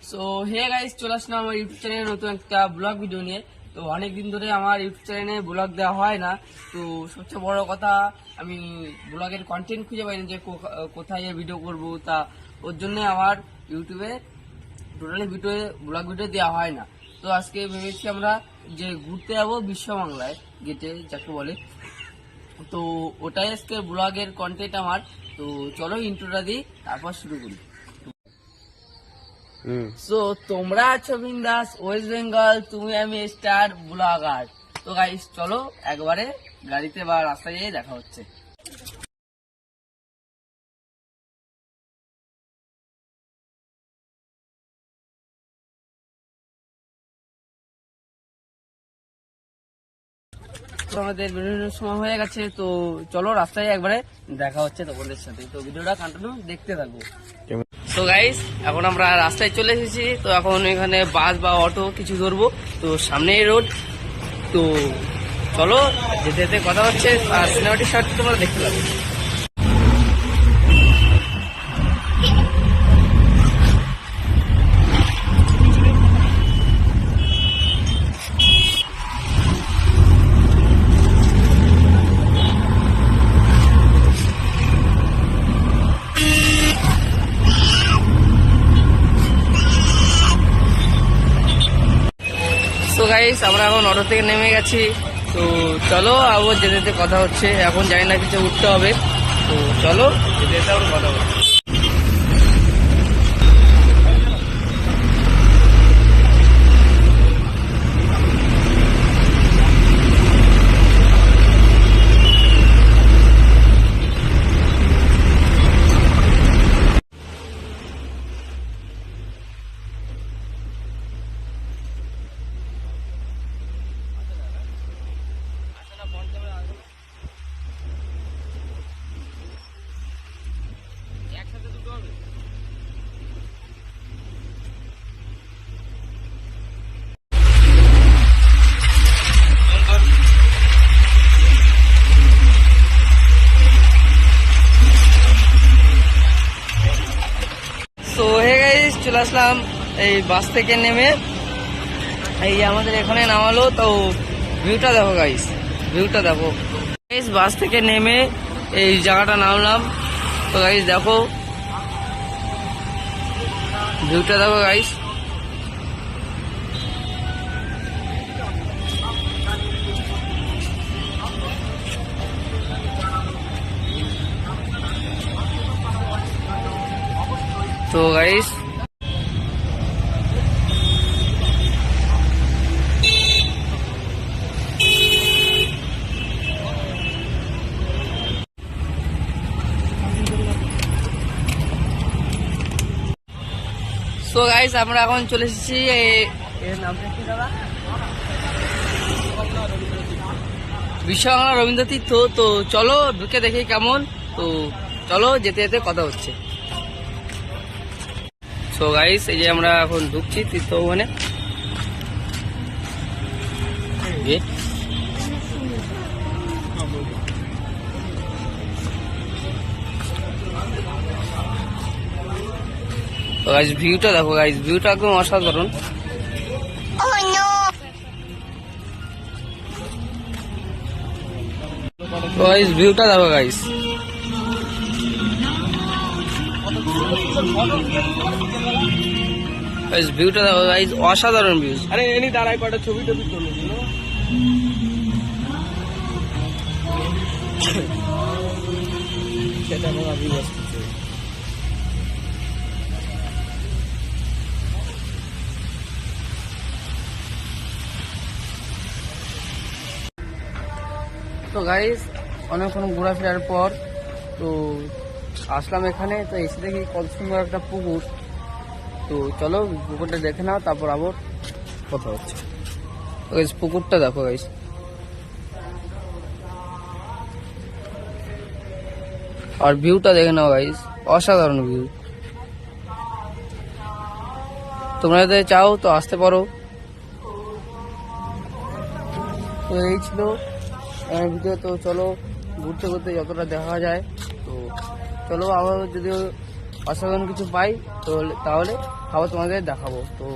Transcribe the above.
So hey guys, চলে আসলাম আমার YouTube চ্যানেলে নতুন একটা ব্লগ ভিডিও নিয়ে। তো অনেকদিন ধরে আমার ইউটিউব চ্যানেলে ব্লগ দেওয়া হয় না। তো সবচেয়ে বড় কথা, আমি ব্লগের কন্টেন্ট খুঁজে পাইনি যে কোথায় ভিডিও করব। তা ওর জন্য আমার ইউটিউবে টোটালি ব্লগ ভিডিও দেওয়া হয় না। তো আজকে ভেবেছি আমরা যে ঘুরতে যাবো বিশ্ববাংলায় গেটে যাকে বলে। তো ওটাই আজকে ব্লগের কন্টেন্ট আমার। তো চলো ইন্ট্রোটা দিই, তারপর শুরু করি। সো তোমরা আছো বিন্দাস ওয়েস্ট বেঙ্গল, তুমি আমি স্টার ব্লগার। তো গাইস চলো একবারে গাড়িতে বা রাস্তায় গিয়ে দেখা হচ্ছে। তো আমাদের বিভিন্ন সময় হয়ে গেছে, তো চলো রাস্তায় একবারে দেখা হচ্ছে তোমাদের সাথে। তো ভিডিওটা কন্টিনিউ দেখতে থাকবো। তো গাইস এখন আমরা রাস্তায় চলে এসেছি। তো এখন এখানে বাস বা অটো কিছু ধরবো। তো সামনেই রোড। তো চলো যেতে যেতে কথা হচ্ছে, আর সিনেমাটিক শট তোমরা দেখতে পাবে। তো গাইস আমরা এখন অটো থেকে নেমে গেছি। তো চলো আবার যেতে যেতে কথা হচ্ছে। এখন জানি না কিছু উঠতে হবে। তো চলো যেতে যেতে আবার কথা হচ্ছে। তো হে গাইস চলে আসলাম এই বাস থেকে নেমে। এই আমাদের এখানে নামালো। তো ভিউটা দেখো গাইস, ভিউটা দেখো গাইস। বাস থেকে নেমে এই জায়গাটা নামলাম। তো গাইস দেখো ভিউটা দেখো গাইস। তো গাইস আমরা এখন চলে এসেছি বিশ্ববাংলা রবীন্দ্র তীর্থ। তো চলো ঢুকে দেখি কেমন। তো চলো যেতে যেতে কথা হচ্ছে। সো গাইস এই যে আমরা এখন ঢুকছি তীর্থ ভবনে। তো গাইস ভিউটা দেখো গাইস, ভিউটা একদম অসাধারণ। তো গাইস ভিউটা দেখো গাইস। ভিউটা দেখো গাইস, অসাধারণ ভিউ। আরে এনি দাঁড়ায় কটা ছবি টবি তুলে দিল। সেটা আমার অভিব্যস্ত। তো গাইস অনেকক্ষণ ঘোরাফেরার পর তো আসলাম এখানে। তো এসে দেখি কত সুন্দর একটা পুকুর। তো চলো পুকুরটা দেখে নাও, তারপর আবার কথা হচ্ছে। তো গাইস পুকুরটা দেখো গাইস, আর ভিউটা দেখে নাও গাইস, অসাধারণ ভিউ। তোমরা যদি চাও তো আসতে পারো। তো এই ছিল ভিডিও। তো চলো ঘুরতে ঘুরতে যতটা দেখা যায়। তো চলো আবার যদি অসাধারণ কিছু পাই তো তাহলে খাবার তোমাদের দেখাবো। তো